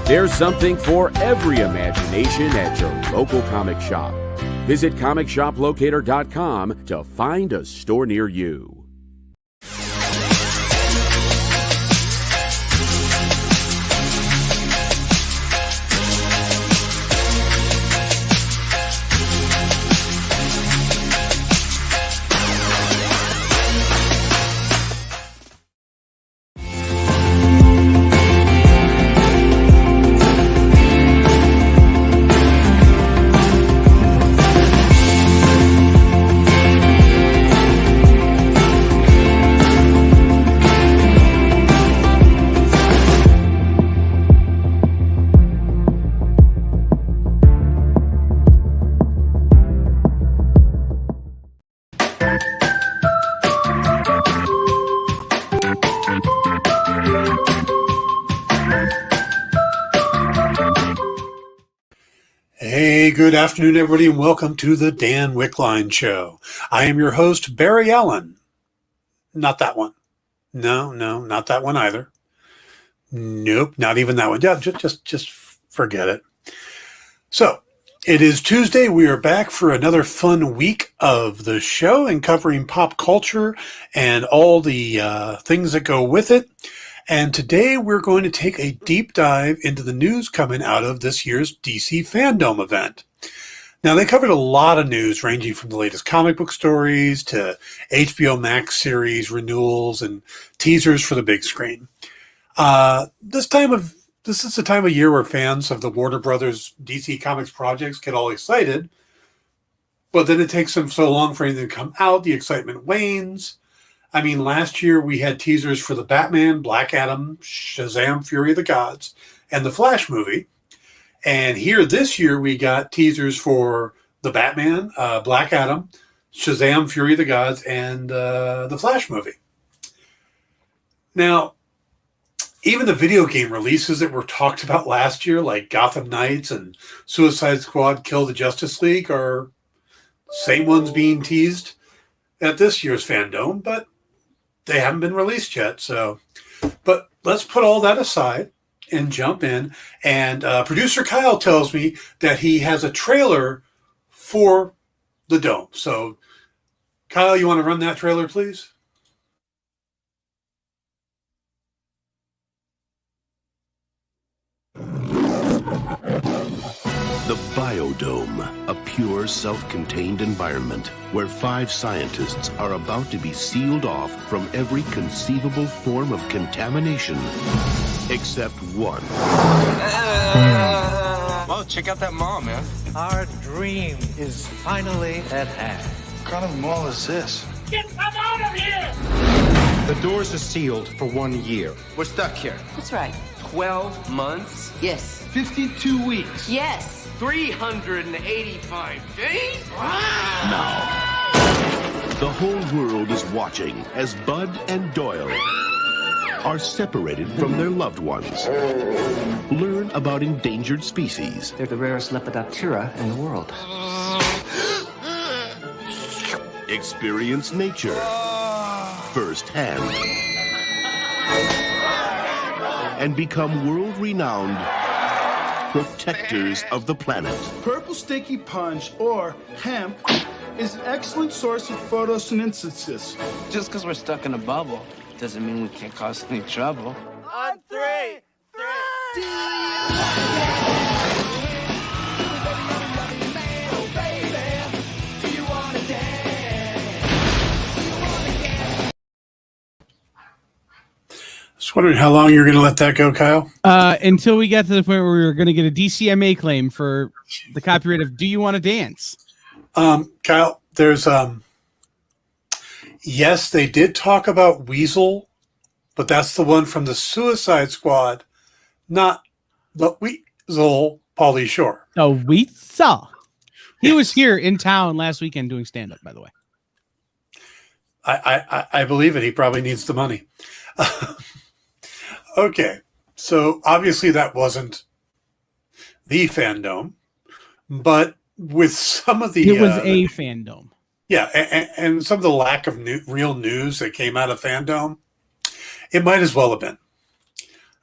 There's something for every imagination at your local comic shop. Visit ComicShopLocator.com to find a store near you. Hey, good afternoon, everybody, and welcome to the Dan Wickline Show. I am your host, Barry Allen. Not that one. No, not that one either. Nope, not even that one. Yeah, just forget it. So, it is Tuesday. We are back for another fun week of the show and covering pop culture and all the things that go with it. And today we're going to take a deep dive into the news coming out of this year's DC Fandom event. Now, they covered a lot of news ranging from the latest comic book stories to HBO Max series renewals and teasers for the big screen. This is the time of year where fans of the Warner Brothers DC Comics projects get all excited, but then it takes them so long for anything to come out, the excitement wanes. I mean, last year we had teasers for the Batman, Black Adam, Shazam, Fury of the Gods, and the Flash movie. And here this year we got teasers for the Batman, Black Adam, Shazam, Fury of the Gods, and the Flash movie. Now, even the video game releases that were talked about last year, like Gotham Knights and Suicide Squad Kill the Justice League, are same ones being teased at this year's Fandom, but they haven't been released yet. So, but let's put all that aside and jump in. And producer Kyle tells me that he has a trailer for the Dome. So, Kyle, you want to run that trailer, please? The Biodome, a pure, self-contained environment where 5 scientists are about to be sealed off from every conceivable form of contamination, except one. Well, check out that mall, man. Our dream is finally at hand. What kind of mall is this? Get them out of here! The doors are sealed for 1 year. We're stuck here. That's right. 12 months? Yes. 52 weeks? Yes. 385 days? Now, the whole world is watching as Bud and Doyle are separated from their loved ones. Learn about endangered species. They're the rarest Lepidoptera in the world. Experience nature firsthand. And become world-renowned protectors of the planet. Purple sticky punch, or hemp, is an excellent source of photosynthesis. Just because we're stuck in a bubble doesn't mean we can't cause any trouble. On 3, 3. Just wondering how long you're going to let that go, Kyle? Until we get to the point where we're going to get a DCMA claim for the copyright of Do You Want to Dance? Kyle, there's, yes, they did talk about Weasel, but that's the one from the Suicide Squad, not the Weasel, Pauly Shore. Oh, Weasel. He was here in town last weekend doing stand-up, by the way. I believe it. He probably needs the money. Okay, so obviously that wasn't the Fandom, but with some of the... It was a Fandom. Yeah, and some of the lack of real news that came out of Fandom, it might as well have been.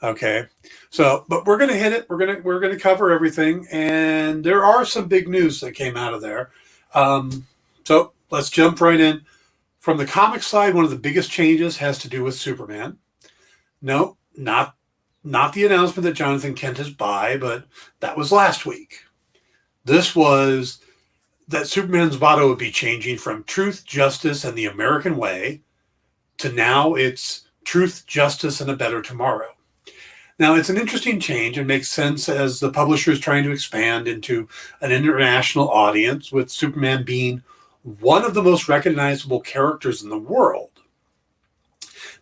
Okay. So, but we're going to hit it. We're going to cover everything. And there are some big news that came out of there. So let's jump right in. From the comic side, one of the biggest changes has to do with Superman. No, not the announcement that Jonathan Kent is by, but that was last week. This was that Superman's motto would be changing from truth, justice, and the American way to now it's truth, justice, and a better tomorrow. Now, it's an interesting change and makes sense as the publisher is trying to expand into an international audience, with Superman being one of the most recognizable characters in the world.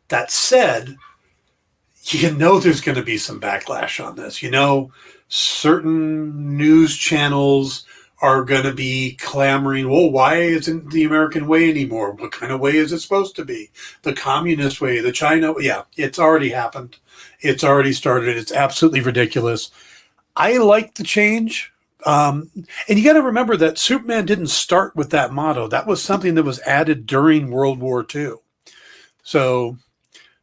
That said, you know there's going to be some backlash on this. You know, certain news channels are going to be clamoring, well, why isn't the American way anymore? What kind of way is it supposed to be? The communist way, the China way? Yeah, it's already happened. It's already started. It's absolutely ridiculous. I like the change. And you got to remember that Superman didn't start with that motto. That was something that was added during World War II. So,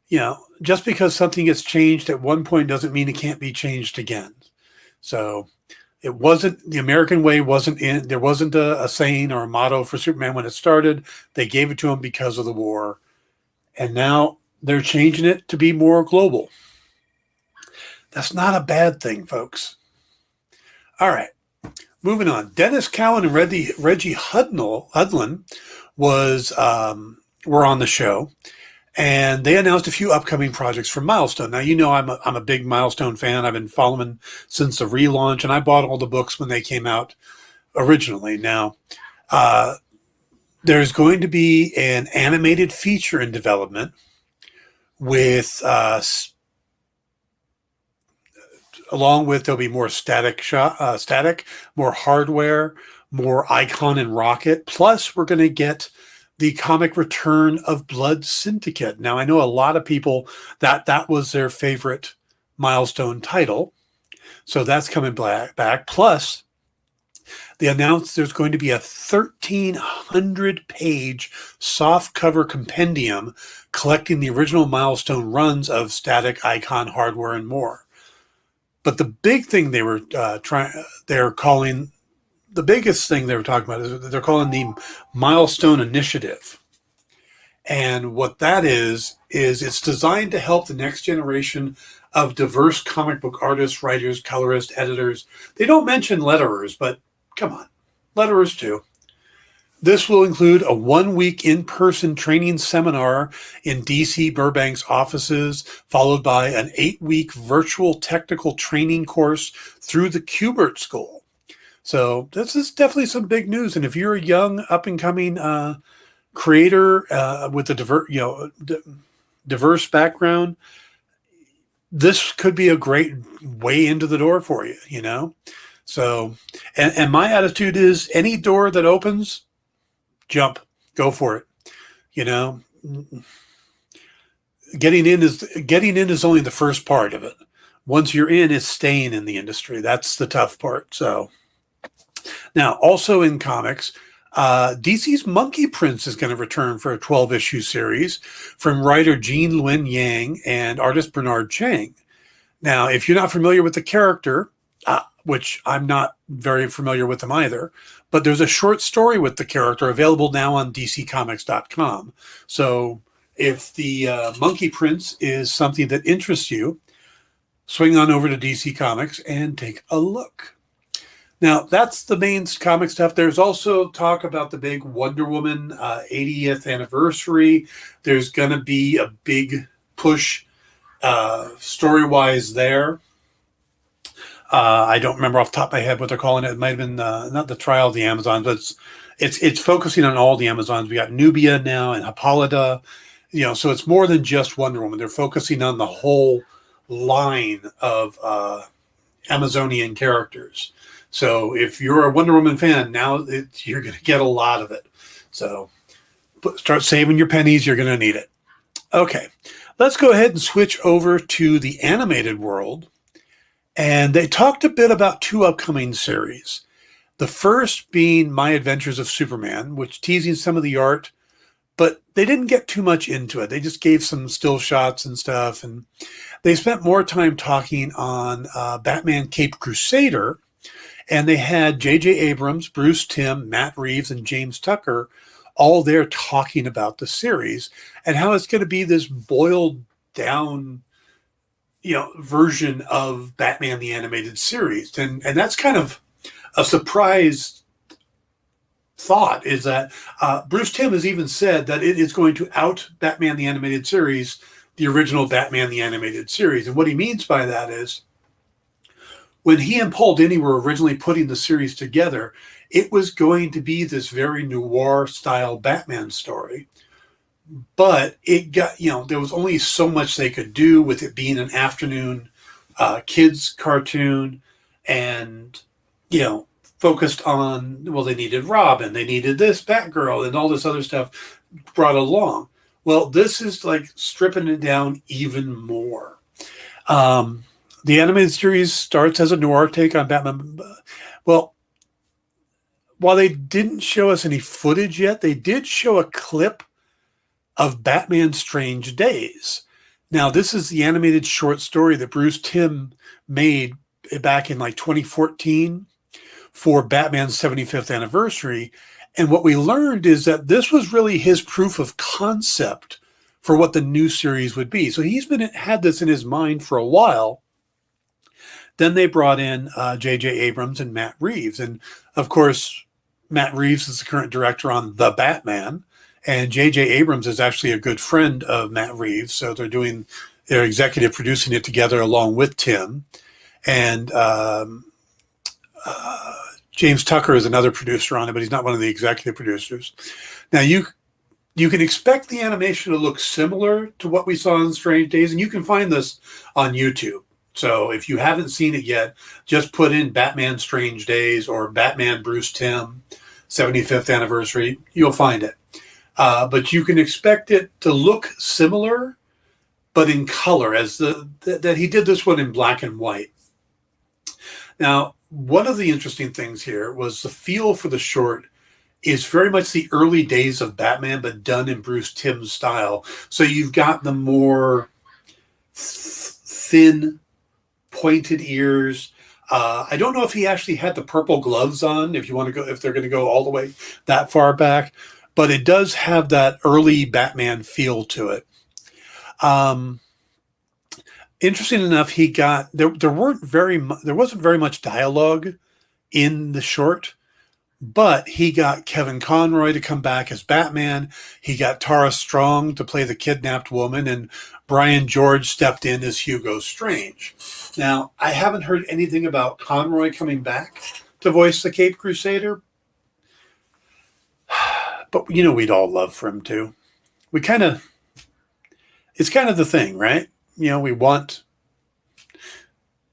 you know, just because something gets changed at one point doesn't mean it can't be changed again. So it wasn't, the American way wasn't in, there wasn't a saying or a motto for Superman when it started. They gave it to him because of the war. And now they're changing it to be more global. That's not a bad thing, folks. All right. Moving on. Dennis Cowan and Reggie Hudlin were on the show, and they announced a few upcoming projects for Milestone. Now, you know I'm a big Milestone fan. I've been following them since the relaunch, and I bought all the books when they came out originally. Now, there's going to be an animated feature in development with along with there'll be more static, more hardware, more Icon and Rocket. Plus, we're going to get the comic return of Blood Syndicate. Now, I know a lot of people that was their favorite Milestone title, so that's coming back. Plus, they announced there's going to be a 1,300-page softcover compendium collecting the original Milestone runs of Static, Icon, Hardware, and more. But the big thing they were calling the biggest thing they were talking about is they're calling the Milestone Initiative. And what that is it's designed to help the next generation of diverse comic book artists, writers, colorists, editors. They don't mention letterers, but come on, letterers too. This will include a 1-week in-person training seminar in DC Burbank's offices, followed by an 8-week virtual technical training course through the Kubert School. So this is definitely some big news. And if you're a young, up-and-coming creator with a diverse background, this could be a great way into the door for you, you know? So, and my attitude is any door that opens, jump, go for it. You know, getting in is only the first part of it. Once you're in, it's staying in the industry. That's the tough part. So now also in comics, DC's Monkey Prince is going to return for a 12-issue series from writer Jean Luen Yang and artist Bernard Chang. Now, if you're not familiar with the character, which I'm not very familiar with them either, but there's a short story with the character available now on DCComics.com. So if the Monkey Prince is something that interests you, swing on over to DC Comics and take a look. Now, that's the main comic stuff. There's also talk about the big Wonder Woman 80th anniversary. There's going to be a big push story-wise there. I don't remember off the top of my head what they're calling it. It might have been not the Trial of the Amazons, but it's focusing on all the Amazons. We got Nubia now and Hippolyta, you know, so it's more than just Wonder Woman. They're focusing on the whole line of Amazonian characters. So if you're a Wonder Woman fan, now you're going to get a lot of it. So start saving your pennies. You're going to need it. Okay, let's go ahead and switch over to the animated world. And they talked a bit about 2 upcoming series. The first being My Adventures of Superman, which teasing some of the art but they didn't get too much into it. They just gave some still shots and stuff, and they spent more time talking on Batman Caped Crusader, and they had J.J. Abrams, Bruce Timm, Matt Reeves, and James Tucker all there talking about the series and how it's going to be this boiled down, version of Batman the Animated Series. And that's kind of a surprise thought, is that Bruce Timm has even said that it is going to out Batman the Animated Series, the original Batman the Animated Series. And what he means by that is, when he and Paul Dini were originally putting the series together, it was going to be this very noir style Batman story. But it got, there was only so much they could do with it being an afternoon kids cartoon, and, focused on, well, they needed Robin, they needed this Batgirl, and all this other stuff brought along. Well, this is like stripping it down even more. The animated series starts as a noir take on Batman. Well, while they didn't show us any footage yet, they did show a clip of Batman's Strange Days. Now, this is the animated short story that Bruce Timm made back in like 2014 for Batman's 75th anniversary. And what we learned is that this was really his proof of concept for what the new series would be. So he's had this in his mind for a while. Then they brought in J.J. Abrams and Matt Reeves. And, of course, Matt Reeves is the current director on The Batman. And J.J. Abrams is actually a good friend of Matt Reeves. So they're executive producing it together along with Tim. And James Tucker is another producer on it, but he's not one of the executive producers. Now, you can expect the animation to look similar to what we saw in Strange Days, and you can find this on YouTube. So if you haven't seen it yet, just put in Batman Strange Days or Batman Bruce Timm 75th anniversary. You'll find it. But you can expect it to look similar, but in color, as that he did this one in black and white. Now, one of the interesting things here was the feel for the short is very much the early days of Batman, but done in Bruce Timm's style. So you've got the more thin, pointed ears. I don't know if he actually had the purple gloves on, if they're going to go all the way that far back, but it does have that early Batman feel to it. Interesting enough, there wasn't very much dialogue in the short, but he got Kevin Conroy to come back as Batman. He got Tara Strong to play the kidnapped woman, and Brian George stepped in as Hugo Strange. Now, I haven't heard anything about Conroy coming back to voice the Caped Crusader, but we'd all love for him to. It's kind of the thing, right? We want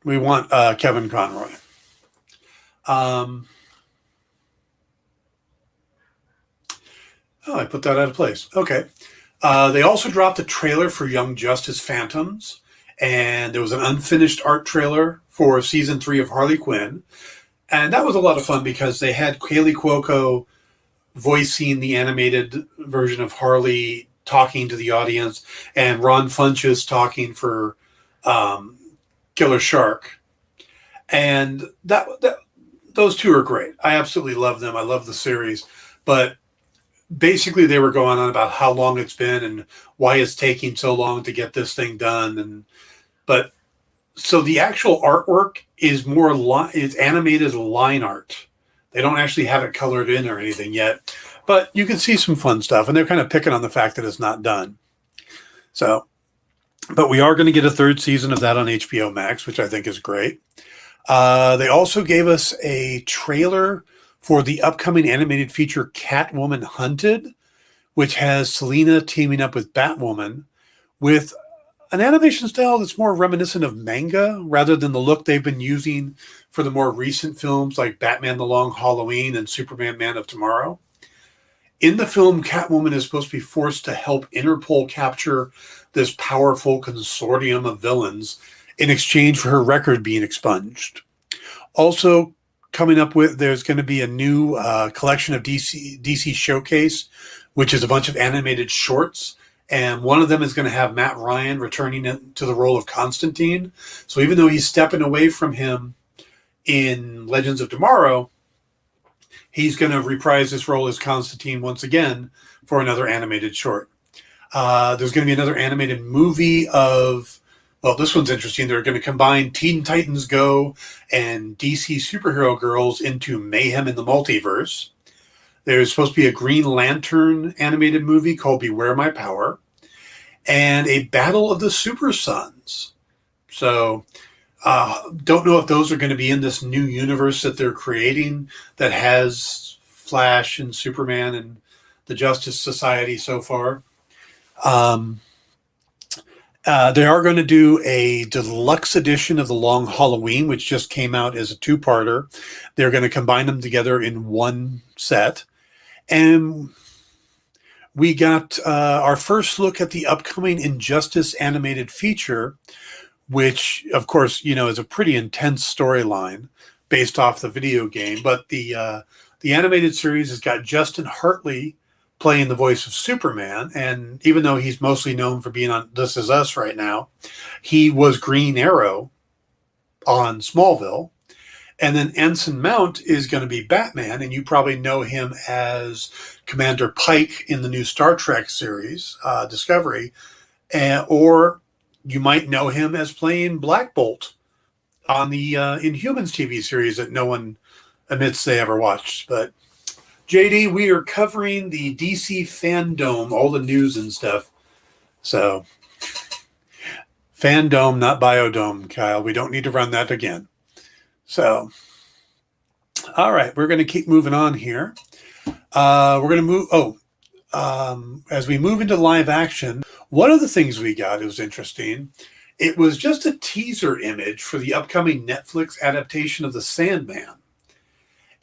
Kevin Conroy. I put that out of place. Okay. They also dropped a trailer for Young Justice Phantoms, and there was an unfinished art trailer for season 3 of Harley Quinn. And that was a lot of fun because they had Kaylee Cuoco voicing the animated version of Harley, talking to the audience, and Ron Funches talking for Killer Shark. And those two are great. I absolutely love them. I love the series. But basically they were going on about how long it's been and why it's taking so long to get this thing done. So the actual artwork is it's animated line art. They don't actually have it colored in or anything yet, but you can see some fun stuff, and they're kind of picking on the fact that it's not done. So, but we are going to get a 3rd season of that on HBO Max, which I think is great. They also gave us a trailer for the upcoming animated feature Catwoman Hunted, which has Selena teaming up with Batwoman with an animation style that's more reminiscent of manga rather than the look they've been using for the more recent films like Batman The Long Halloween and Superman Man of Tomorrow. In the film, Catwoman is supposed to be forced to help Interpol capture this powerful consortium of villains in exchange for her record being expunged. Also, coming up with, there's going to be a new collection of DC Showcase, which is a bunch of animated shorts. And one of them is going to have Matt Ryan returning to the role of Constantine. So even though he's stepping away from him in Legends of Tomorrow, he's going to reprise this role as Constantine once again for another animated short. There's going to be another animated movie of, well, this one's interesting. They're going to combine Teen Titans Go and DC Superhero Girls into Mayhem in the Multiverse. There's supposed to be a Green Lantern animated movie called Beware My Power, and a Battle of the Super Sons. So, don't know if those are going to be in this new universe that they're creating that has Flash and Superman and the Justice Society so far. They are going to do a deluxe edition of The Long Halloween, which just came out as a two-parter. They're going to combine them together in one set. And we got our first look at the upcoming Injustice animated feature, which, of course, is a pretty intense storyline based off the video game. But the animated series has got Justin Hartley playing the voice of Superman. And even though he's mostly known for being on This Is Us right now, he was Green Arrow on Smallville. And then Anson Mount is going to be Batman, and you probably know him as Commander Pike in the new Star Trek series, Discovery, or you might know him as playing Black Bolt on the Inhumans TV series that no one admits they ever watched. But JD, we are covering the DC fandom, all the news and stuff. So, fandom, not biodome, Kyle. We don't need to run that again. So, all right, we're going to keep moving on here. We're going to move. As we move into live action, one of the things we got, it was interesting. It was just a teaser image for the upcoming Netflix adaptation of The Sandman.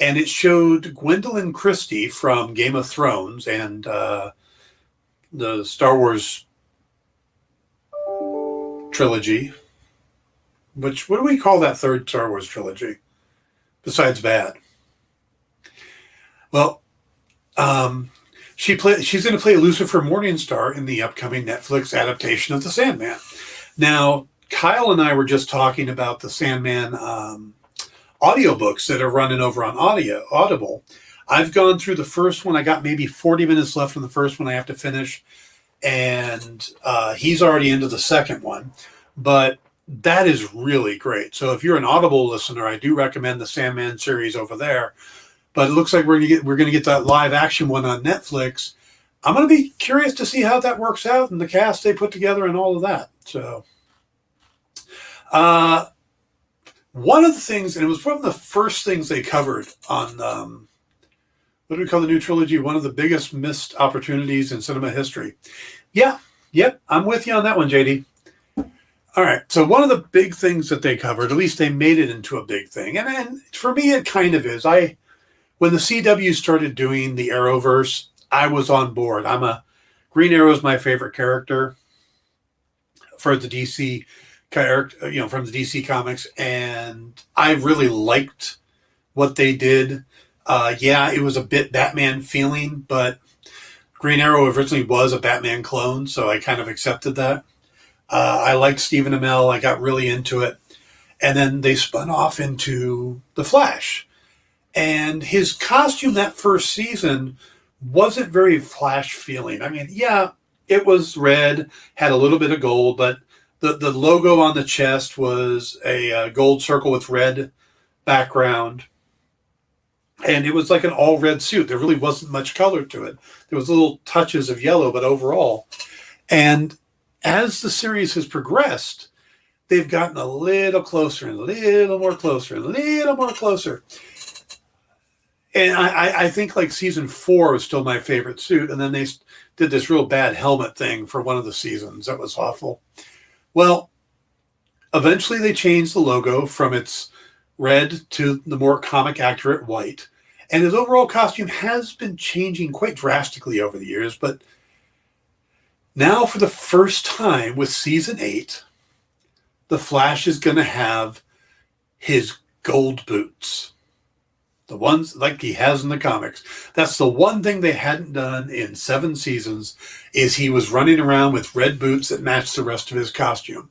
And it showed Gwendolyn Christie from Game of Thrones and the Star Wars trilogy. What do we call that third Star Wars trilogy besides bad? Well, she's going to play Lucifer Morningstar in the upcoming Netflix adaptation of The Sandman. Now, Kyle and I were just talking about the Sandman audiobooks that are running over on Audible. I've gone through the first one. I got maybe 40 minutes left from the first one I have to finish, and he's already into the second one. But that is really great. So if you're an Audible listener, I do recommend the Sandman series over there. But it looks like we're going to get that live action one on Netflix. I'm going to be curious to see how that works out and the cast they put together and all of that. So, one of the things, and it was one of the first things they covered on what do we call the new trilogy? One of the biggest missed opportunities in cinema history. Yep, I'm with you on that one, JD. All right, so one of the big things that they covered, at least they made it into a big thing, and for me it kind of is. When the CW started doing the Arrowverse, I was on board. Green Arrow is my favorite character for the DC character, from the DC comics, and I really liked what they did. It was a bit Batman feeling, but Green Arrow originally was a Batman clone, so I kind of accepted that. I liked Stephen Amell. I got really into it. And then they spun off into The Flash. And his costume that first season wasn't very Flash feeling. I mean, it was red, had a little bit of gold, but the logo on the chest was a gold circle with red background. And it was like an all red suit. There really wasn't much color to it. There was little touches of yellow, but overall. And as the series has progressed, they've gotten a little closer and a little more closer and a little more closer. And I think like season 4 was still my favorite suit. And then they did this real bad helmet thing for one of the seasons. That was awful. Well, eventually they changed the logo from its red to the more comic accurate white. And his overall costume has been changing quite drastically over the years. But now for the first time with season 8, the Flash is going to have his gold boots. The ones like he has in the comics. That's the one thing they hadn't done in 7 seasons is he was running around with red boots that matched the rest of his costume.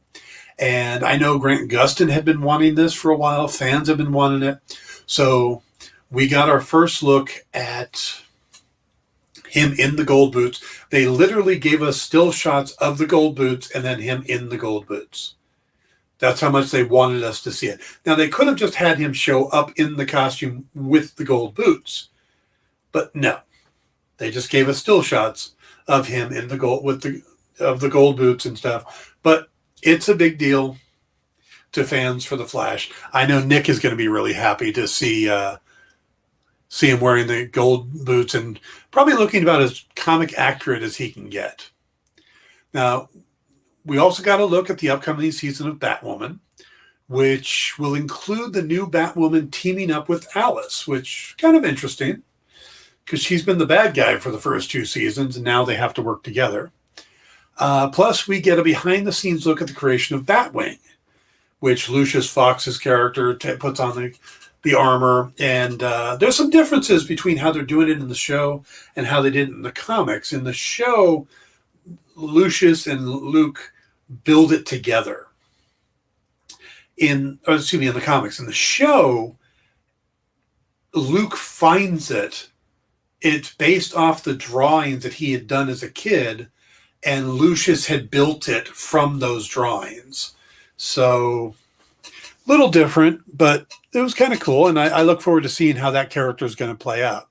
And I know Grant Gustin had been wanting this for a while. Fans have been wanting it. So we got our first look at him in the gold boots. They literally gave us still shots of the gold boots and then him in the gold boots. That's how much they wanted us to see it. Now, they could have just had him show up in the costume with the gold boots, but no. They just gave us still shots of him in the gold with the gold boots and stuff. But it's a big deal to fans for the Flash. I know Nick is going to be really happy to see him wearing the gold boots and probably looking about as comic accurate as he can get. Now, we also got to look at the upcoming season of Batwoman, which will include the new Batwoman teaming up with Alice, which is kind of interesting because she's been the bad guy for the first 2 seasons, and now they have to work together. Plus, we get a behind-the-scenes look at the creation of Batwing, which Lucius Fox's character puts on the armor. And there's some differences between how they're doing it in the show and how they did it in the comics. In the show, Lucius and Luke build it together. In the comics. In the show, Luke finds it. It's based off the drawings that he had done as a kid, and Lucius had built it from those drawings. So, little different, but it was kind of cool, and I look forward to seeing how that character is going to play out.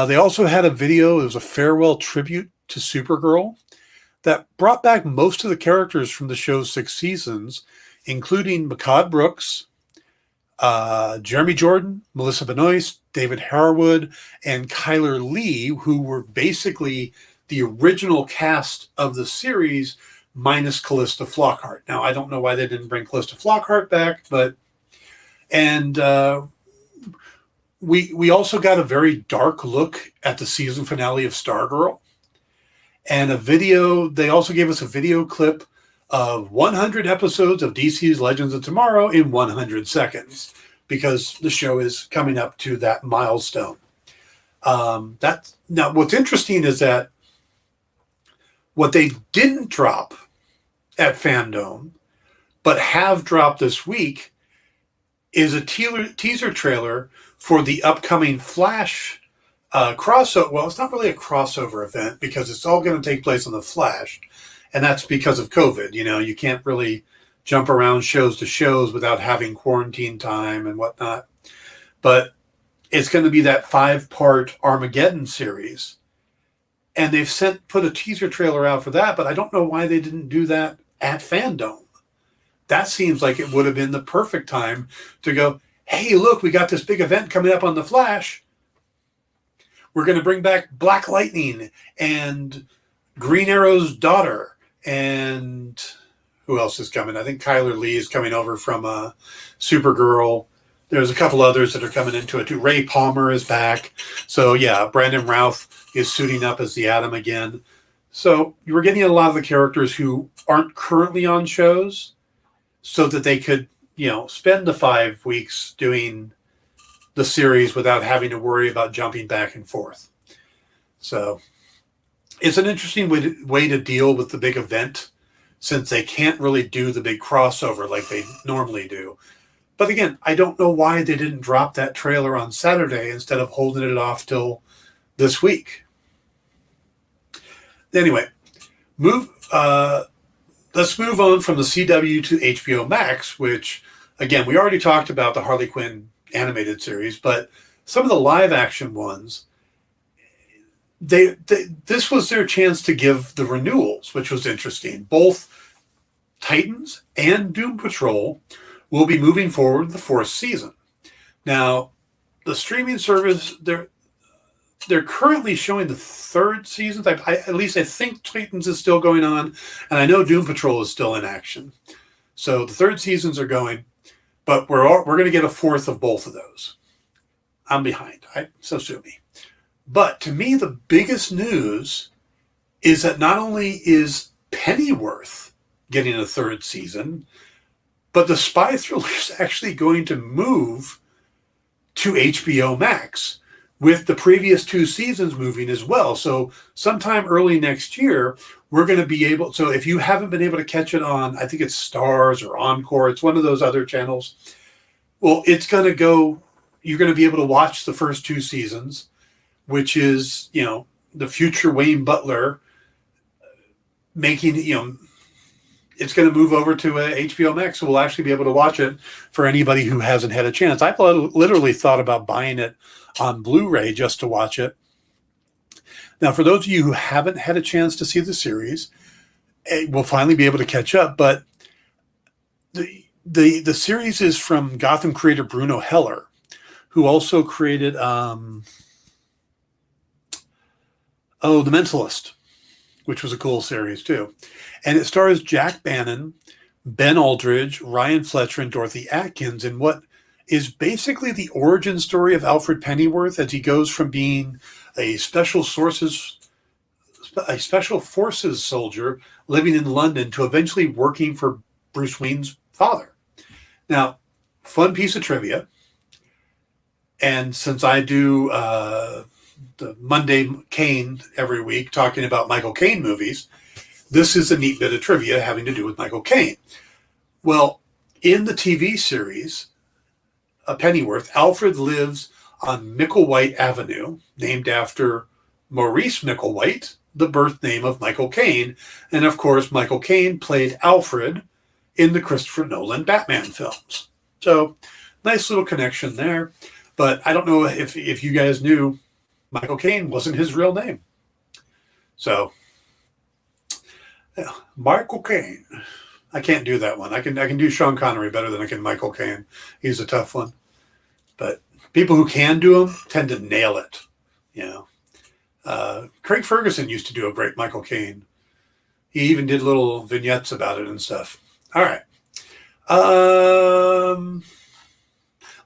They also had a video. It was a farewell tribute to Supergirl that brought back most of the characters from the show's 6 seasons, including Mehcad Brooks, Jeremy Jordan, Melissa Benoist, David Harwood, and Kyler Lee, who were basically the original cast of the series minus Callista Flockhart. Now, I don't know why they didn't bring Callista Flockhart back, but we also got a very dark look at the season finale of Stargirl. And they also gave us a video clip of 100 episodes of DC's Legends of Tomorrow in 100 seconds, because the show is coming up to that milestone. Now, what's interesting is that what they didn't drop at Fandom, but have dropped this week, is a teaser trailer for the upcoming Flash crossover. Well, it's not really a crossover event because it's all going to take place on the Flash, and that's because of COVID. You know, you can't really jump around shows to shows without having quarantine time and whatnot. But it's going to be that 5-part Armageddon series, and they've put a teaser trailer out for that. But I don't know why they didn't do that at Fandom. That seems like it would have been the perfect time to go, hey, look, we got this big event coming up on the Flash. We're going to bring back Black Lightning and Green Arrow's daughter. And who else is coming? I think Kyler Lee is coming over from Supergirl. There's a couple others that are coming into it too. Ray Palmer is back. So, yeah, Brandon Routh is suiting up as the Atom again. So you were getting a lot of the characters who aren't currently on shows so that they could, spend the 5 weeks doing the series without having to worry about jumping back and forth. So it's an interesting way to deal with the big event, since they can't really do the big crossover like they normally do. But again, I don't know why they didn't drop that trailer on Saturday instead of holding it off till this week. Anyway, let's move on from the CW to HBO Max, which, again, we already talked about the Harley Quinn animated series, but some of the live action ones, this was their chance to give the renewals, which was interesting. Both Titans and Doom Patrol will be moving forward with the 4th season. Now, the streaming service, they're currently showing the 3rd season. At least I think Titans is still going on, and I know Doom Patrol is still in action. So the 3rd seasons are going, but we're going to get a 4th of both of those. I'm behind, so sue me. But to me, the biggest news is that not only is Pennyworth getting a 3rd season, but the spy thriller is actually going to move to HBO Max, with the previous 2 seasons moving as well. So sometime early next year, we're going to be able, so if you haven't been able to catch it on, I think it's Stars or Encore, it's one of those other channels. Well, it's going to go, you're going to be able to watch the first 2 seasons, which is, you know, the future Wayne Butler making, you know, it's going to move over to HBO Max. So we'll actually be able to watch it for anybody who hasn't had a chance. I've literally thought about buying it on Blu-ray just to watch it. Now, for those of you who haven't had a chance to see the series, we'll finally be able to catch up. But the series is from Gotham creator Bruno Heller, who also created The Mentalist, which was a cool series too. And it stars Jack Bannon, Ben Aldridge, Ryan Fletcher, and Dorothy Atkins in what is basically the origin story of Alfred Pennyworth as he goes from being a special forces soldier living in London to eventually working for Bruce Wayne's father. Now, fun piece of trivia. And since I do the Monday Caine every week talking about Michael Caine movies, this is a neat bit of trivia having to do with Michael Caine. Well, in the TV series, Pennyworth, Alfred lives on Micklewhite Avenue, named after Maurice Micklewhite, the birth name of Michael Caine. And of course, Michael Caine played Alfred in the Christopher Nolan Batman films. So, nice little connection there. But I don't know if you guys knew Michael Caine wasn't his real name. So, yeah, Michael Caine. I can't do that one. I can do Sean Connery better than I can Michael Caine. He's a tough one. But people who can do him tend to nail it. You know, Craig Ferguson used to do a great Michael Caine. He even did little vignettes about it and stuff. All right.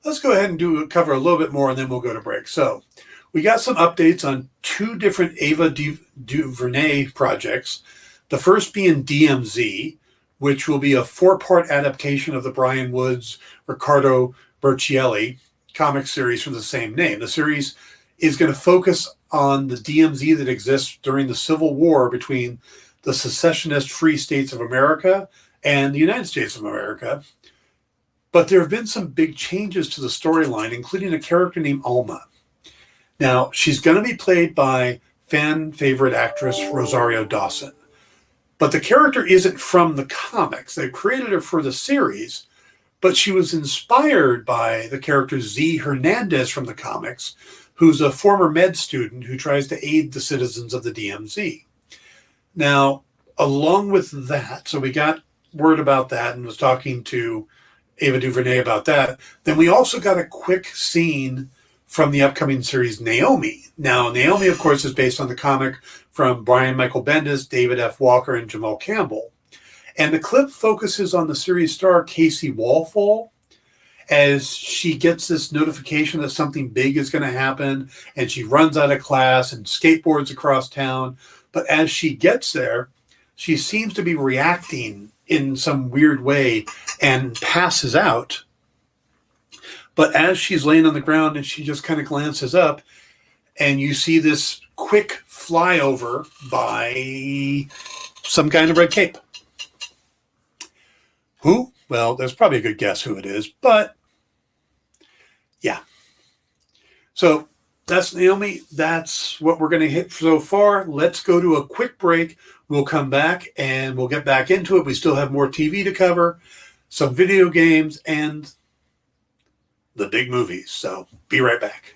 Let's go ahead and cover a little bit more, and then we'll go to break. So we got some updates on 2 different Ava DuVernay projects. The first being DMZ, which will be a 4-part adaptation of the Brian Woods, Riccardo Burchielli comic series from the same name. The series is going to focus on the DMZ that exists during the Civil War between the secessionist Free States of America and the United States of America. But there have been some big changes to the storyline, including a character named Alma. Now, she's going to be played by fan favorite actress Rosario Dawson. But the character isn't from the comics. They created her for the series, but she was inspired by the character Z Hernandez from the comics, who's a former med student who tries to aid the citizens of the DMZ. Now, along with that, so we got word about that and was talking to Ava DuVernay about that. Then we also got a quick scene from the upcoming series Naomi. Now, Naomi, of course, is based on the comic from Brian Michael Bendis, David F. Walker, and Jamal Campbell. And the clip focuses on the series star Casey Wallfall as she gets this notification that something big is going to happen, and she runs out of class and skateboards across town. But as she gets there, she seems to be reacting in some weird way and passes out. But as she's laying on the ground and she just kind of glances up, and you see this quick flyover by some guy in a red cape. Who? Well, there's probably a good guess who it is, but yeah. So that's Naomi. That's what we're going to hit so far. Let's go to a quick break. We'll come back and we'll get back into it. We still have more TV to cover, some video games, and the big movies. So be right back.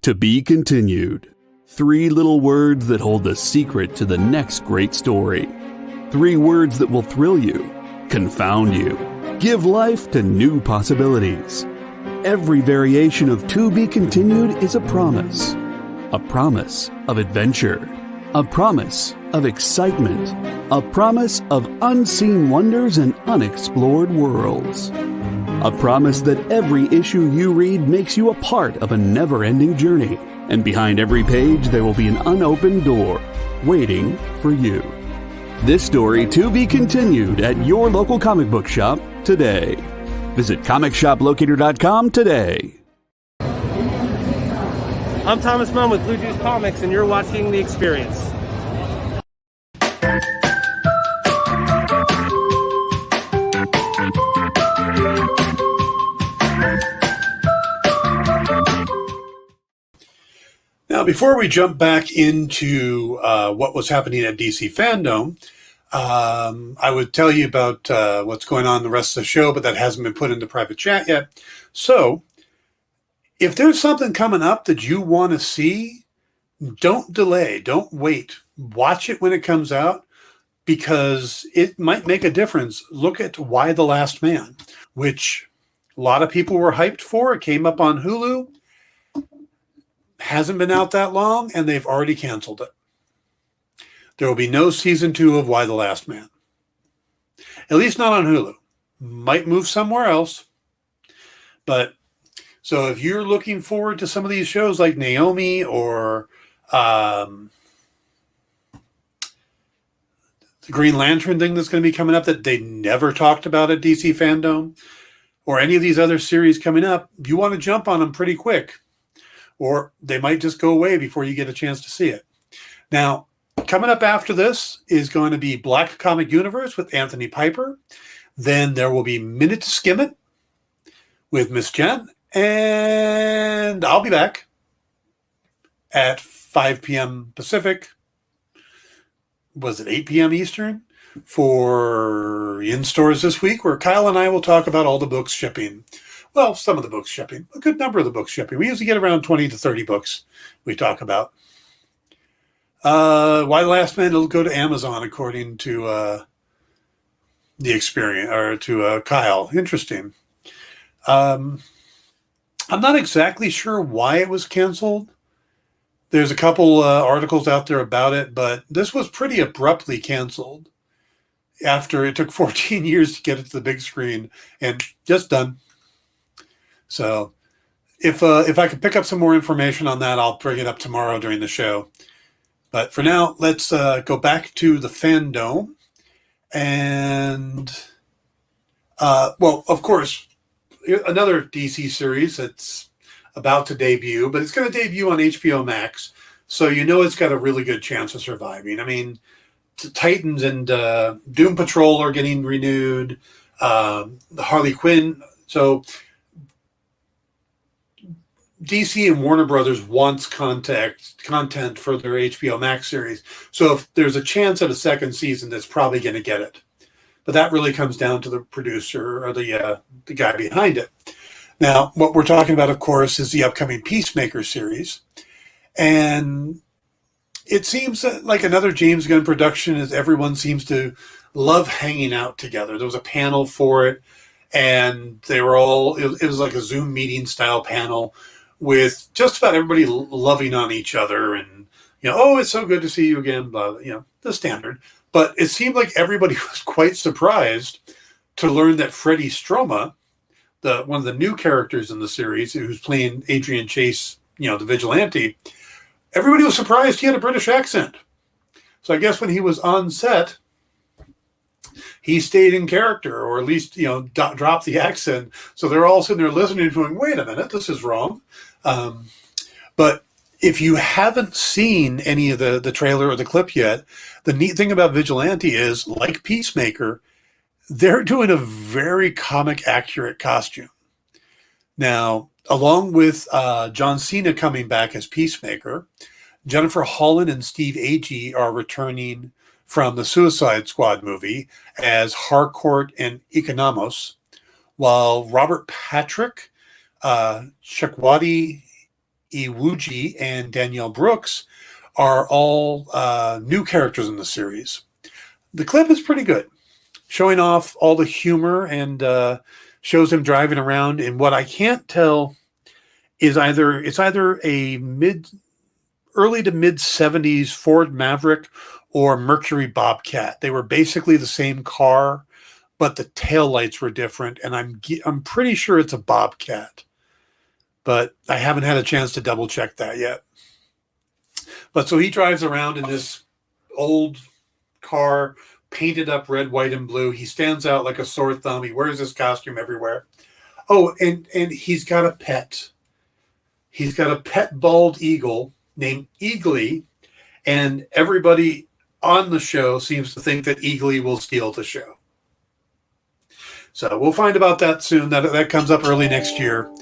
To be continued. 3 little words that hold the secret to the next great story. 3 words that will thrill you, confound you, give life to new possibilities. Every variation of To Be Continued is a promise of adventure, a promise of excitement, a promise of unseen wonders and unexplored worlds. A promise that every issue you read makes you a part of a never-ending journey, and behind every page there will be an unopened door waiting for you. This story to be continued at your local comic book shop today. Visit comicshoplocator.com today. I'm Thomas Munn with Blue Juice Comics, and you're watching The Experience. Now, before we jump back into what was happening at DC Fandom, I would tell you about what's going on in the rest of the show, but that hasn't been put into private chat yet. So, if there's something coming up that you want to see, don't delay, don't wait. Watch it when it comes out, because it might make a difference. Look at Why the Last Man, which a lot of people were hyped for. It came up on Hulu. Hasn't been out that long, and they've already canceled it. There will be no season 2 of Why the Last Man. At least not on Hulu. Might move somewhere else. But so if you're looking forward to some of these shows like Naomi or the Green Lantern thing that's going to be coming up that they never talked about at DC Fandom, or any of these other series coming up, you want to jump on them pretty quick, or they might just go away before you get a chance to see it. Now, coming up after this is going to be Black Comic Universe with Anthony Piper. Then there will be Minute to Skim It with Miss Jen. And I'll be back at 5 p.m. Pacific. Was it 8 p.m. Eastern? For In Stores This Week, where Kyle and I will talk about all the books shipping. Well, some of the books shipping. A good number of the books shipping. We usually get around 20 to 30 books we talk about. Why the Last Man will go to Amazon, according to the Experience, or to Kyle. Interesting. I'm not exactly sure why it was canceled. There's a couple articles out there about it, but this was pretty abruptly canceled after it took 14 years to get it to the big screen, and just done. So if I could pick up some more information on that, I'll bring it up tomorrow during the show. But for now, let's go back to the Fandom. And, well, of course, another DC series that's about to debut, but it's going to debut on HBO Max. So you know it's got a really good chance of surviving. I mean, Titans and Doom Patrol are getting renewed. The Harley Quinn. So DC and Warner Brothers wants content for their HBO Max series. So if there's a chance at a second season, that's probably going to get it. But that really comes down to the producer or the guy behind it. Now, what we're talking about, of course, is the upcoming Peacemaker series. And it seems like another James Gunn production, as everyone seems to love hanging out together. There was a panel for it, and they were all, it was like a Zoom meeting style panel with just about everybody loving on each other, and, you know, oh, it's so good to see you again, blah, blah, you know, the standard. But it seemed like everybody was quite surprised to learn that Freddie Stroma, one of the new characters in the series, who's playing Adrian Chase, you know, the vigilante, everybody was surprised he had a British accent. So I guess when he was on set, he stayed in character, or at least, you know, dropped the accent. So they're all sitting there listening to him, wait a minute, this is wrong. But if you haven't seen any of the trailer or the clip yet, the neat thing about Vigilante is, like Peacemaker, they're doing a very comic accurate costume. Now, along with John Cena coming back as Peacemaker, Jennifer Holland and Steve Agee are returning from the Suicide Squad movie as Harcourt and Economos, while Robert Patrick, Shakwati Iwuji and Danielle Brooks are all new characters in the series. The clip is pretty good, showing off all the humor and shows him driving around in what I can't tell is either a early to mid 70s Ford Maverick or Mercury Bobcat. They were basically the same car, but the taillights were different, and I'm pretty sure it's a Bobcat, but I haven't had a chance to double check that yet. But so he drives around in this old car, painted up red, white, and blue. He stands out like a sore thumb. He wears his costume everywhere. Oh, and he's got a pet. He's got a pet bald eagle named Eagly, and everybody on the show seems to think that Eagly will steal the show. So we'll find about that soon. That comes up early next year,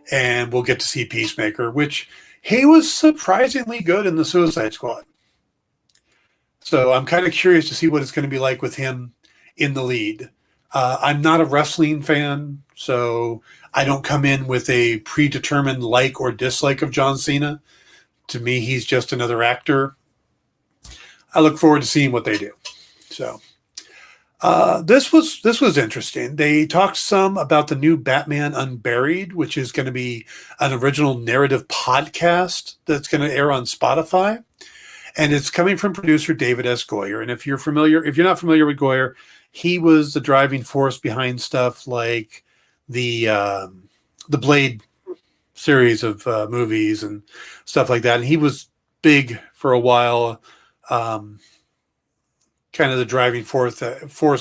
and we'll get to see Peacemaker, which he was surprisingly good in the Suicide Squad. So I'm kind of curious to see what it's going to be like with him in the lead. I'm not a wrestling fan, so I don't come in with a predetermined like or dislike of John Cena. To me, he's just another actor. I look forward to seeing what they do. So this was interesting. They talked some about the new Batman Unburied, which is going to be an original narrative podcast that's going to air on Spotify. And it's coming from producer David S. Goyer. And if you're not familiar with Goyer, he was the driving force behind stuff like the Blade series of movies and stuff like that. And he was big for a while, kind of the driving force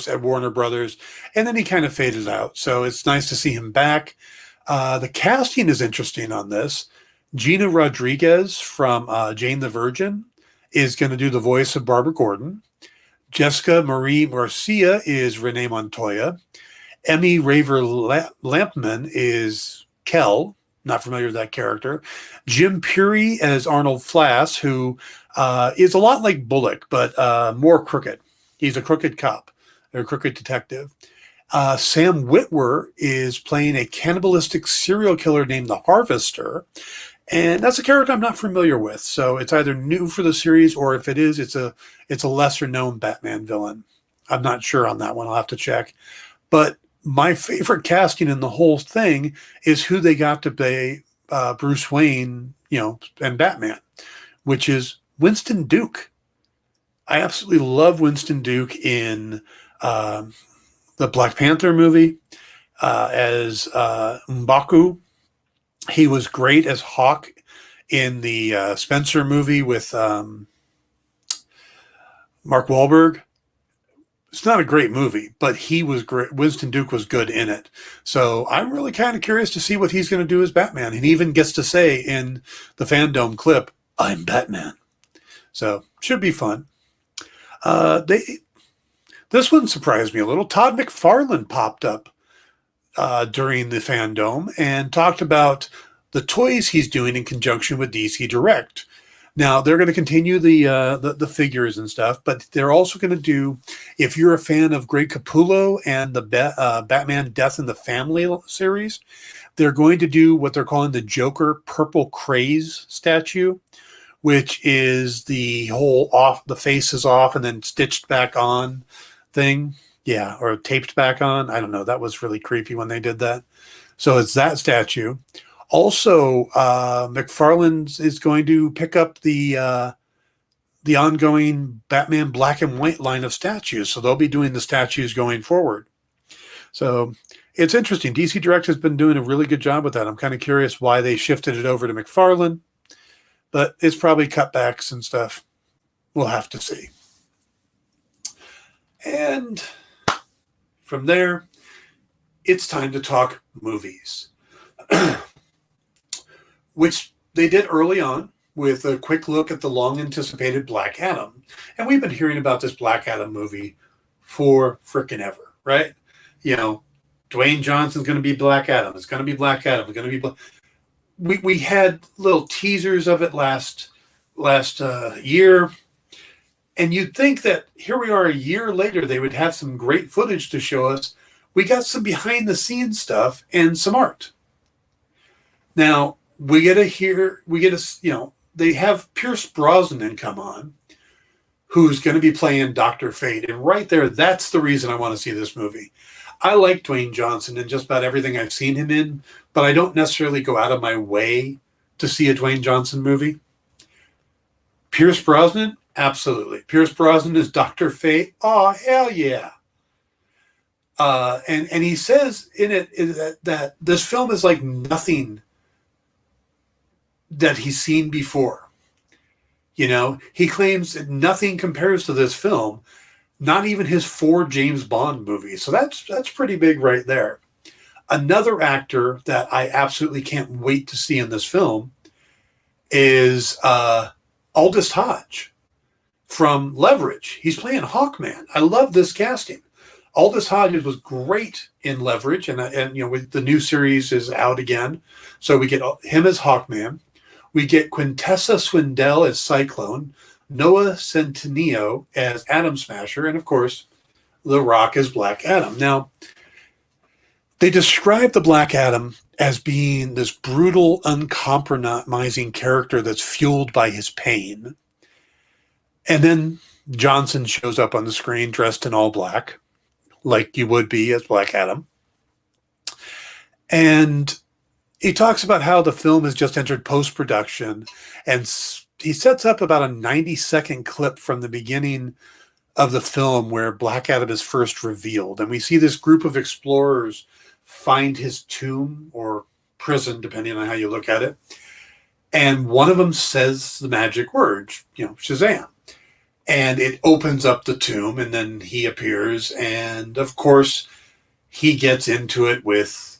at Warner Brothers. And then he kind of faded out. So it's nice to see him back. The casting is interesting on this. Gina Rodriguez from Jane the Virgin is going to do the voice of Barbara Gordon. Jessica Marie Garcia is Renee Montoya. Emmy Raver Lampman is Kel. Not familiar with that character. Jim Puri as Arnold Flass, who is a lot like Bullock, but more crooked. He's a crooked cop, or a crooked detective. Sam Witwer is playing a cannibalistic serial killer named the Harvester. And that's a character I'm not familiar with. So it's either new for the series, or if it is, it's a lesser known Batman villain. I'm not sure on that one. I'll have to check. But my favorite casting in the whole thing is who they got to play Bruce Wayne, and Batman, which is Winston Duke. I absolutely love Winston Duke in the Black Panther movie as M'Baku. He was great as Hawk in the Spencer movie with Mark Wahlberg. It's not a great movie, but he was great. Winston Duke was good in it. So I'm really kind of curious to see what he's going to do as Batman. And he even gets to say in the Fandom clip, "I'm Batman." So should be fun. This one surprised me a little. Todd McFarlane popped up during the Fandom and talked about the toys he's doing in conjunction with DC Direct. Now they're going to continue the figures and stuff, but they're also going to do, if you're a fan of Greg Capullo and the Batman Death in the Family series, they're going to do what they're calling the Joker Purple Craze statue, which is the whole the face is off and then stitched back on thing. Yeah, or taped back on. I don't know. That was really creepy when they did that. So it's that statue. Also, McFarlane is going to pick up the ongoing Batman Black and White line of statues. So they'll be doing the statues going forward. So it's interesting. DC Direct has been doing a really good job with that. I'm kind of curious why they shifted it over to McFarlane, but it's probably cutbacks and stuff. We'll have to see. And from there, it's time to talk movies, which they did early on with a quick look at the long-anticipated Black Adam. And we've been hearing about this Black Adam movie for frickin' ever, right? Dwayne Johnson's going to be Black Adam. It's going to be Black Adam. It's going to be we had little teasers of it last year. And you'd think that here we are a year later, they would have some great footage to show us. We got some behind-the-scenes stuff and some art. Now, we get to, they have Pierce Brosnan come on, who's going to be playing Dr. Fate. And right there, that's the reason I want to see this movie. I like Dwayne Johnson in just about everything I've seen him in, but I don't necessarily go out of my way to see a Dwayne Johnson movie. Pierce Brosnan? Absolutely. Pierce Brosnan is Dr. Fate? Oh, hell yeah. And he says in it that this film is like nothing that he's seen before. He claims that nothing compares to this film, not even his 4 James Bond movies. So that's pretty big right there. Another actor that I absolutely can't wait to see in this film is Aldous Hodge from Leverage. He's playing Hawkman. I love this casting. Aldous Hodge was great in Leverage, and the new series is out again, so we get him as Hawkman. We get Quintessa Swindell as Cyclone, Noah Centineo as Atom Smasher, and of course, The Rock as Black Adam. Now, they describe the Black Adam as being this brutal, uncompromising character that's fueled by his pain. And then Johnson shows up on the screen dressed in all black, like you would be as Black Adam. And he talks about how the film has just entered post-production, and he sets up about a 90-second clip from the beginning of the film where Black Adam is first revealed. And we see this group of explorers find his tomb or prison, depending on how you look at it. And one of them says the magic word, Shazam. And it opens up the tomb, and then he appears. And of course, he gets into it with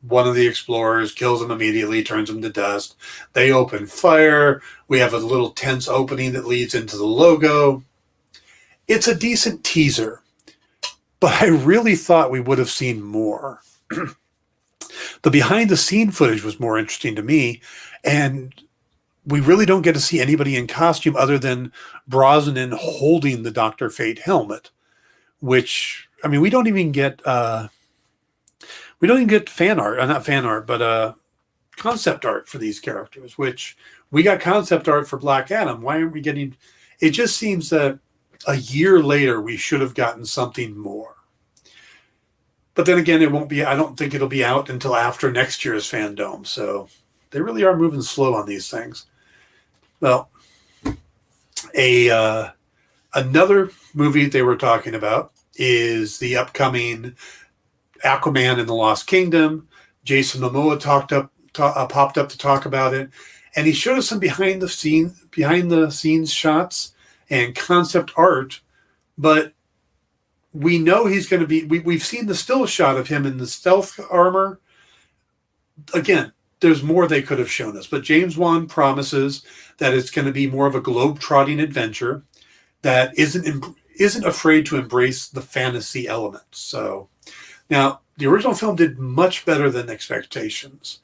one of the explorers, kills him immediately, turns him to dust. They open fire. We have a little tense opening that leads into the logo. It's a decent teaser, but I really thought we would have seen more. The behind-the-scene footage was more interesting to me, and we really don't get to see anybody in costume other than Brosnan holding the Dr. Fate helmet, which, we don't even get fan art, not fan art, but concept art for these characters, which we got concept art for Black Adam. Why aren't we getting, it just seems that a year later we should have gotten something more. But then again, I don't think it'll be out until after next year's Fandom. So they really are moving slow on these things. Well, another movie they were talking about is the upcoming Aquaman and the Lost Kingdom. Jason Momoa popped up to talk about it, and he showed us some behind the scenes shots and concept art. But we know he's going to be. We've seen the still shot of him in the stealth armor. Again, there's more they could have shown us, but James Wan promises that it's going to be more of a globe-trotting adventure that isn't afraid to embrace the fantasy elements. So now the original film did much better than expectations,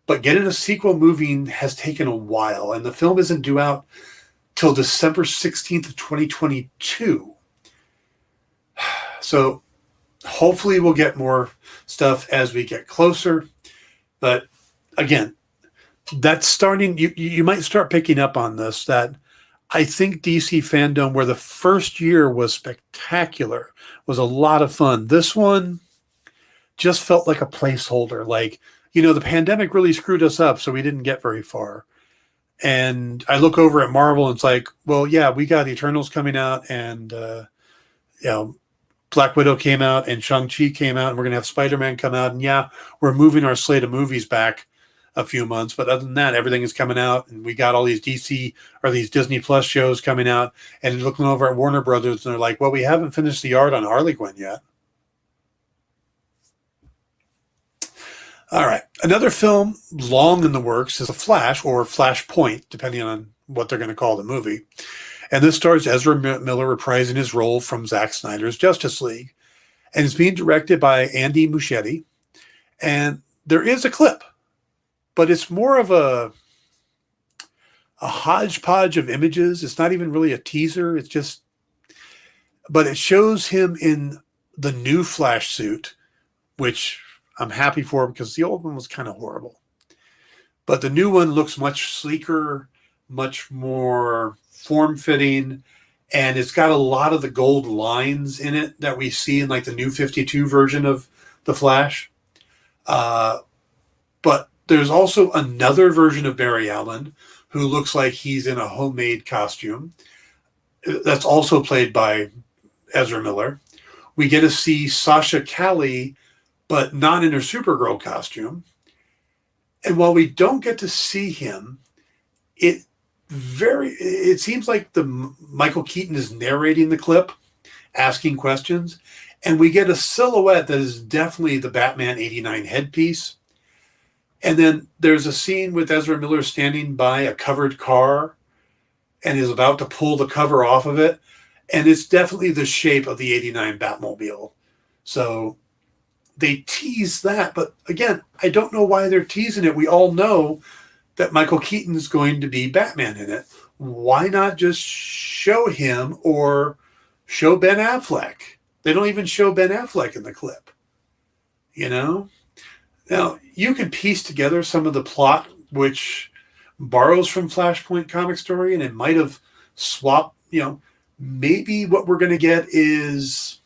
but getting a sequel moving has taken a while, and the film isn't due out till December 16th of 2022. So hopefully we'll get more stuff as we get closer. But again, that's starting, you might start picking up on this, that I think DC Fandom, where the first year was spectacular, was a lot of fun. This one just felt like a placeholder. Like, the pandemic really screwed us up, so we didn't get very far. And I look over at Marvel and it's like, well, yeah, we got Eternals coming out, and Black Widow came out, and Shang-Chi came out, and we're going to have Spider-Man come out. And yeah, we're moving our slate of movies back a few months. But other than that, everything is coming out, and we got all these DC or these Disney Plus shows coming out. And looking over at Warner Brothers, and they're like, well, we haven't finished the art on Harley Quinn yet. All right. Another film long in the works is The Flash, or Flashpoint, depending on what they're going to call the movie. And this stars Ezra Miller reprising his role from Zack Snyder's Justice League. And it's being directed by Andy Muschietti. And there is a clip, but it's more of a hodgepodge of images. It's not even really a teaser. It's just, but it shows him in the new Flash suit, which I'm happy for because the old one was kind of horrible. But the new one looks much sleeker, much more form-fitting, and it's got a lot of the gold lines in it that we see in like the new 52 version of The Flash. But there's also another version of Barry Allen who looks like he's in a homemade costume. That's also played by Ezra Miller. We get to see Sasha Calle, but not in her Supergirl costume. And while we don't get to see him, it seems like Michael Keaton is narrating the clip, asking questions, and we get a silhouette that is definitely the Batman 89 headpiece. And then there's a scene with Ezra Miller standing by a covered car and is about to pull the cover off of it. And it's definitely the shape of the 89 Batmobile. So they tease that. But again, I don't know why they're teasing it. We all know that Michael Keaton's going to be Batman in it. Why not just show him or show Ben Affleck? They don't even show Ben Affleck in the clip. You know? Now, you can piece together some of the plot which borrows from Flashpoint comic story, and it might have swapped, maybe what we're going to get is,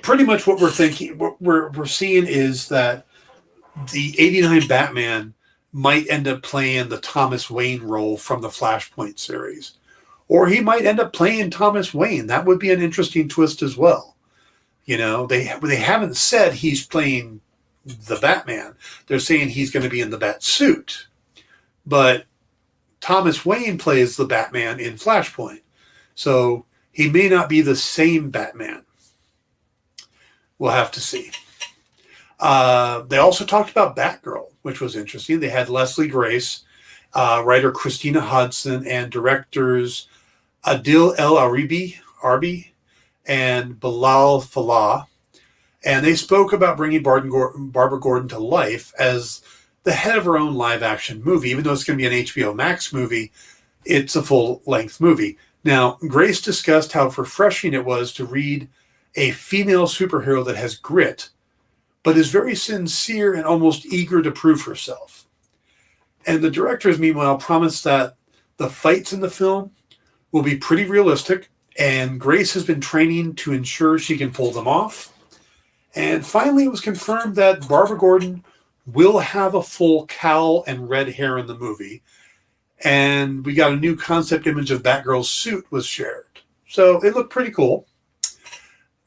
pretty much what we're thinking, what we're seeing is that the 89 Batman might end up playing the Thomas Wayne role from the Flashpoint series. Or he might end up playing Thomas Wayne. That would be an interesting twist as well. They haven't said he's playing the Batman. They're saying he's going to be in the bat suit. But Thomas Wayne plays the Batman in Flashpoint. So he may not be the same Batman. We'll have to see. They also talked about Batgirl, which was interesting. They had Leslie Grace, writer Christina Hodson, and directors Adil El Arbi, and Bilal Fallah. And they spoke about bringing Barbara Gordon to life as the head of her own live-action movie. Even though it's going to be an HBO Max movie, it's a full-length movie. Now, Grace discussed how refreshing it was to read a female superhero that has grit, but is very sincere and almost eager to prove herself. And the directors, meanwhile, promised that the fights in the film will be pretty realistic, and Grace has been training to ensure she can pull them off. And finally, it was confirmed that Barbara Gordon will have a full cowl and red hair in the movie. And we got a new concept image of Batgirl's suit was shared. So it looked pretty cool.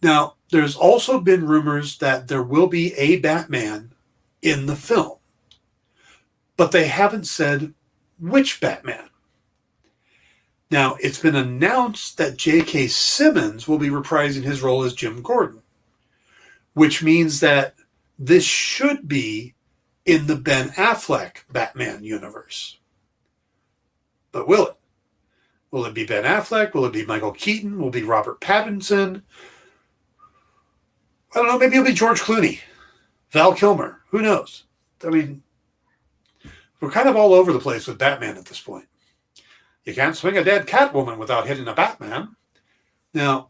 Now, there's also been rumors that there will be a Batman in the film. But they haven't said which Batman. Now, it's been announced that J.K. Simmons will be reprising his role as Jim Gordon, which means that this should be in the Ben Affleck Batman universe. But will it? Will it be Ben Affleck? Will it be Michael Keaton? Will it be Robert Pattinson? I don't know. Maybe it'll be George Clooney, Val Kilmer. Who knows? We're kind of all over the place with Batman at this point. You can't swing a dead Catwoman without hitting a Batman. Now,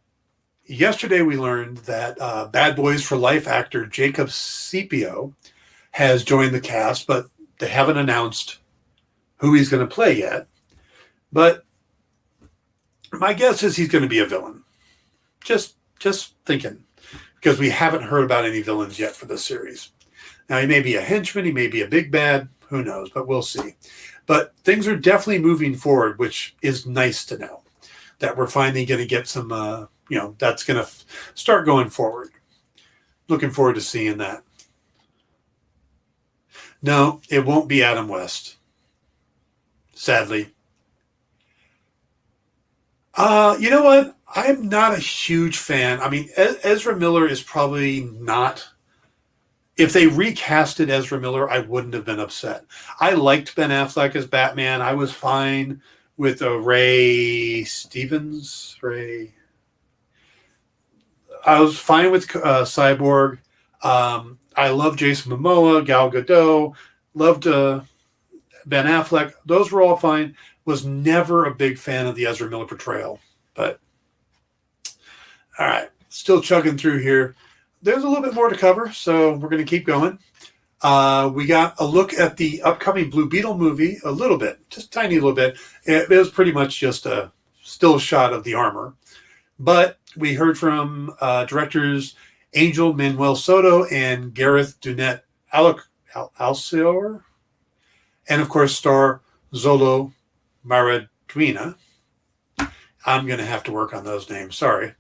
yesterday we learned that Bad Boys for Life actor Jacob Scipio has joined the cast, but they haven't announced who he's going to play yet. But my guess is he's going to be a villain. Just thinking, because we haven't heard about any villains yet for this series. Now, he may be a henchman, he may be a big bad, who knows, but we'll see. But things are definitely moving forward, which is nice to know, that we're finally going to get some, that's going to start going forward. Looking forward to seeing that. No, it won't be Adam West. Sadly. You know what? I'm not a huge fan. Ezra Miller is probably not. If they recasted Ezra Miller, I wouldn't have been upset. I liked Ben Affleck as Batman. I was fine with Ray Stevens. I was fine with Cyborg. I love Jason Momoa, Gal Gadot. Loved Ben Affleck. Those were all fine. Was never a big fan of the Ezra Miller portrayal. But, all right. Still chugging through here. There's a little bit more to cover, so we're going to keep going. We got a look at the upcoming Blue Beetle movie, a little bit, just a tiny little bit. It was pretty much just a still shot of the armor. But we heard from directors Angel Manuel Soto and Gareth Dunet Alcior, and of course star Zolo Maraduina. I'm going to have to work on those names, sorry.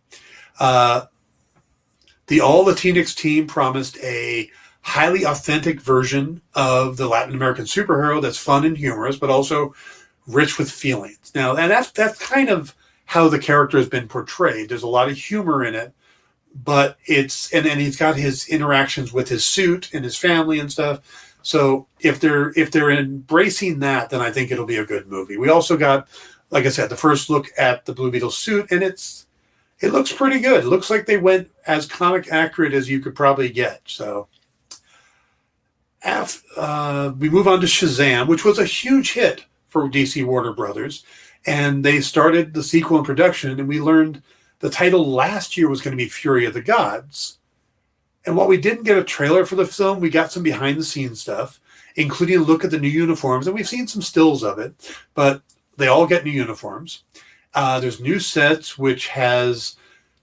The All Latinx team promised a highly authentic version of the Latin American superhero that's fun and humorous, but also rich with feelings. Now, and that's kind of how the character has been portrayed. There's a lot of humor in it, but it's and he's got his interactions with his suit and his family and stuff. So if they're embracing that, then I think it'll be a good movie. We also got, like I said, the first look at the Blue Beetle suit, and it looks pretty good. It looks like they went as comic accurate as you could probably get. So we move on to Shazam, which was a huge hit for DC Warner Brothers. And they started the sequel in production, and we learned the title last year was going to be Fury of the Gods. And while we didn't get a trailer for the film, we got some behind-the-scenes stuff, including a look at the new uniforms. And we've seen some stills of it, but they all get new uniforms. There's new sets, which has,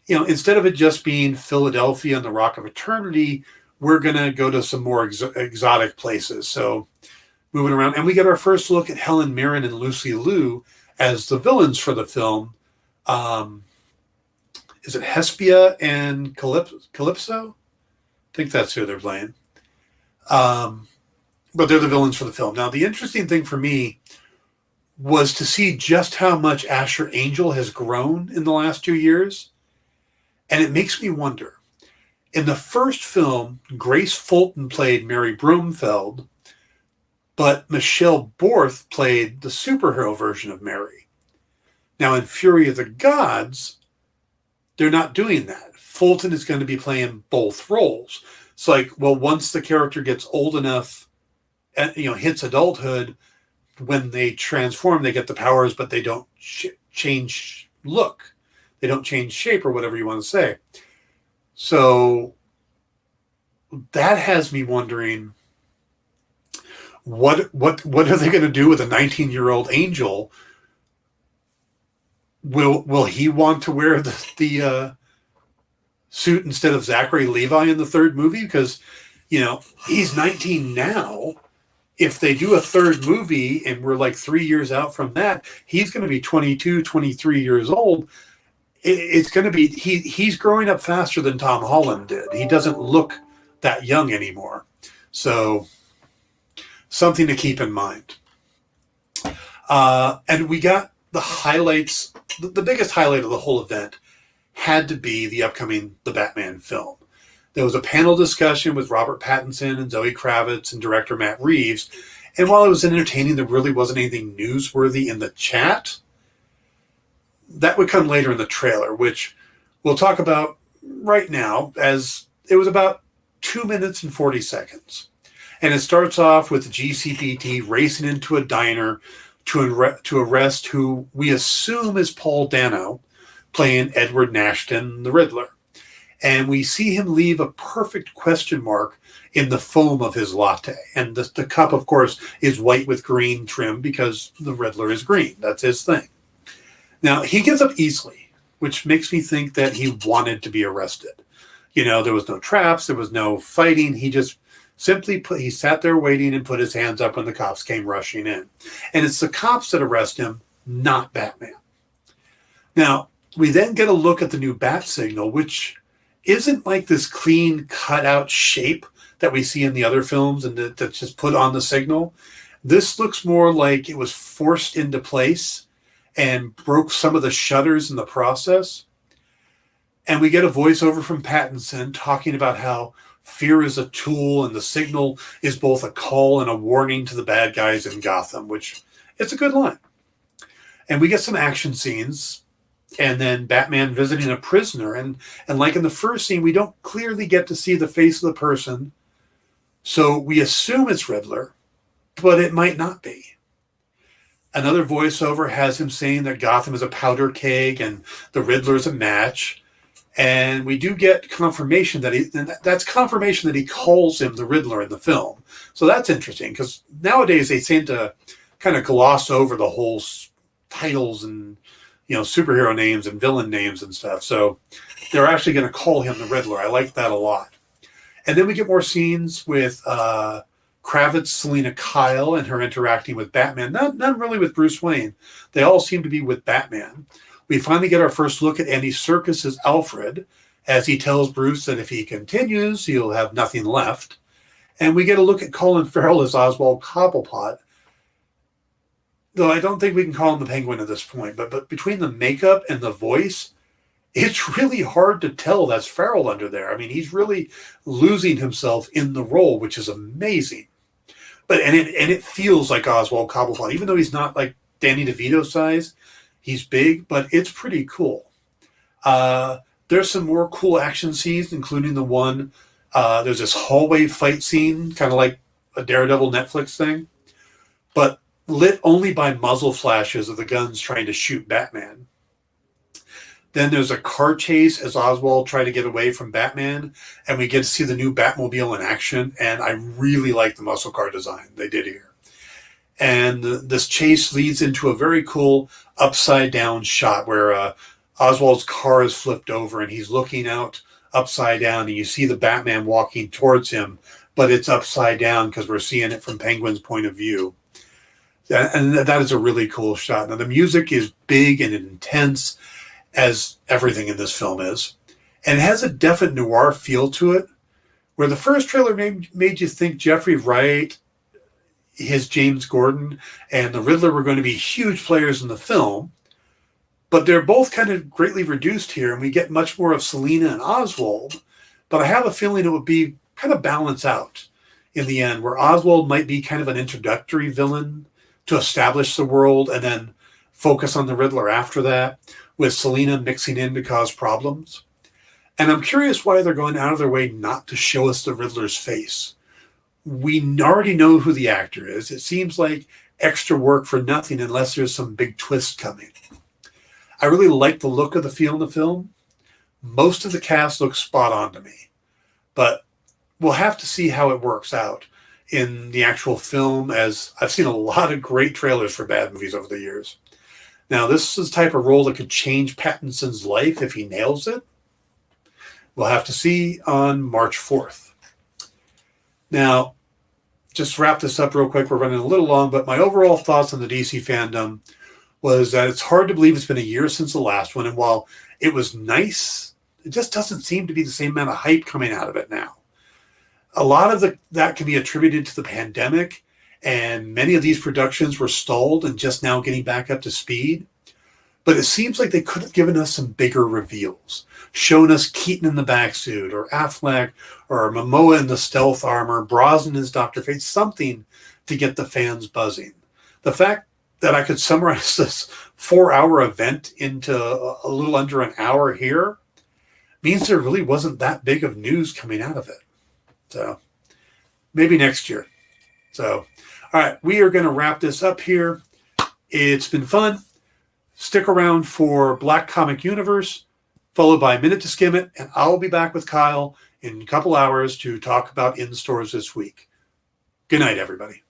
instead of it just being Philadelphia and the Rock of Eternity, we're going to go to some more exotic places. So moving around. And we get our first look at Helen Mirren and Lucy Liu as the villains for the film. Is it Hesperia and Calypso? I think that's who they're playing. But they're the villains for the film. Now, the interesting thing for me was to see just how much Asher Angel has grown in the last 2 years. And it makes me wonder. In the first film, Grace Fulton played Mary Broomfield, but Michelle Borth played the superhero version of Mary. Now, in Fury of the Gods, they're not doing that. Fulton is going to be playing both roles. It's like, well, once the character gets old enough, and hits adulthood, when they transform, they get the powers, but they don't change look. They don't change shape or whatever you want to say. So that has me wondering, what are they going to do with a 19-year-old Angel? Will he want to wear the suit instead of Zachary Levi in the third movie? Because he's 19 now. If they do a third movie and we're like 3 years out from that, he's going to be 22, 23 years old. It's going to be, he's growing up faster than Tom Holland did. He doesn't look that young anymore. So something to keep in mind. And we got the highlights. The biggest highlight of the whole event had to be the Batman film. There was a panel discussion with Robert Pattinson and Zoe Kravitz and director Matt Reeves. And while it was entertaining, there really wasn't anything newsworthy in the chat. That would come later in the trailer, which we'll talk about right now, as it was about 2 minutes and 40 seconds. And it starts off with the GCPD racing into a diner to arrest who we assume is Paul Dano, playing Edward Nashton, the Riddler. And we see him leave a perfect question mark in the foam of his latte. And the cup, of course, is white with green trim because the Riddler is green. That's his thing. Now, he gives up easily, which makes me think that he wanted to be arrested. There was no traps. There was no fighting. He just simply he sat there waiting and put his hands up when the cops came rushing in. And it's the cops that arrest him, not Batman. Now, we then get a look at the new bat signal, which isn't like this clean cutout shape that we see in the other films and that's just put on the signal. This looks more like it was forced into place and broke some of the shutters in the process. And we get a voiceover from Pattinson talking about how fear is a tool and the signal is both a call and a warning to the bad guys in Gotham, which it's a good line. And we get some action scenes, and then Batman visiting a prisoner. And like in the first scene, we don't clearly get to see the face of the person. So we assume it's Riddler, but it might not be. Another voiceover has him saying that Gotham is a powder keg and the Riddler is a match. And we do get confirmation that's confirmation that he calls him the Riddler in the film. So that's interesting, because nowadays they seem to kind of gloss over the whole titles and, superhero names and villain names and stuff. So they're actually going to call him the Riddler. I like that a lot. And then we get more scenes with Kravitz, Selina Kyle, and her interacting with Batman. Not really with Bruce Wayne. They all seem to be with Batman. We finally get our first look at Andy Serkis as Alfred, as he tells Bruce that if he continues, he'll have nothing left. And we get a look at Colin Farrell as Oswald Cobblepot, though I don't think we can call him the Penguin at this point. But between the makeup and the voice, it's really hard to tell that's Farrell under there. I mean, he's really losing himself in the role, which is amazing. And it feels like Oswald Cobblepot, even though he's not like Danny DeVito size. He's big, but it's pretty cool. There's some more cool action scenes, including the one, there's this hallway fight scene, kind of like a Daredevil Netflix thing, but lit only by muzzle flashes of the guns trying to shoot Batman. Then there's a car chase as Oswald tried to get away from Batman, and we get to see the new Batmobile in action, and I really like the muscle car design they did here. And this chase leads into a very cool upside-down shot where Oswald's car is flipped over and he's looking out upside down, and you see the Batman walking towards him, but it's upside down because we're seeing it from Penguin's point of view. And that is a really cool shot. Now, the music is big and intense, as everything in this film is, and it has a definite noir feel to it, where the first trailer made you think Jeffrey Wright, his James Gordon, and the Riddler were going to be huge players in the film, but they're both kind of greatly reduced here, and we get much more of Selina and Oswald, but I have a feeling it would be kind of balanced out in the end, where Oswald might be kind of an introductory villain to establish the world, and then focus on the Riddler after that, with Selina mixing in to cause problems. And I'm curious why they're going out of their way not to show us the Riddler's face. We already know who the actor is. It seems like extra work for nothing unless there's some big twist coming. I really like the look of the film. Most of the cast looks spot on to me, but we'll have to see how it works out in the actual film, as I've seen a lot of great trailers for bad movies over the years. Now, this is the type of role that could change Pattinson's life if he nails it. We'll have to see on March 4th. Now, just to wrap this up real quick, we're running a little long, but my overall thoughts on the DC fandom was that it's hard to believe it's been a year since the last one, and while it was nice, it just doesn't seem to be the same amount of hype coming out of it now. A lot of that can be attributed to the pandemic, and many of these productions were stalled and just now getting back up to speed. But it seems like they could have given us some bigger reveals, shown us Keaton in the backsuit, or Affleck, or Momoa in the stealth armor, Brosnan as Dr. Fate, something to get the fans buzzing. The fact that I could summarize this 4-hour event into a little under an hour here means there really wasn't that big of news coming out of it. So maybe next year. So, all right, we are going to wrap this up here. It's been fun. Stick around for Black Comic Universe, followed by Minute to Skim It, and I'll be back with Kyle in a couple hours to talk about in stores this week. Good night, everybody.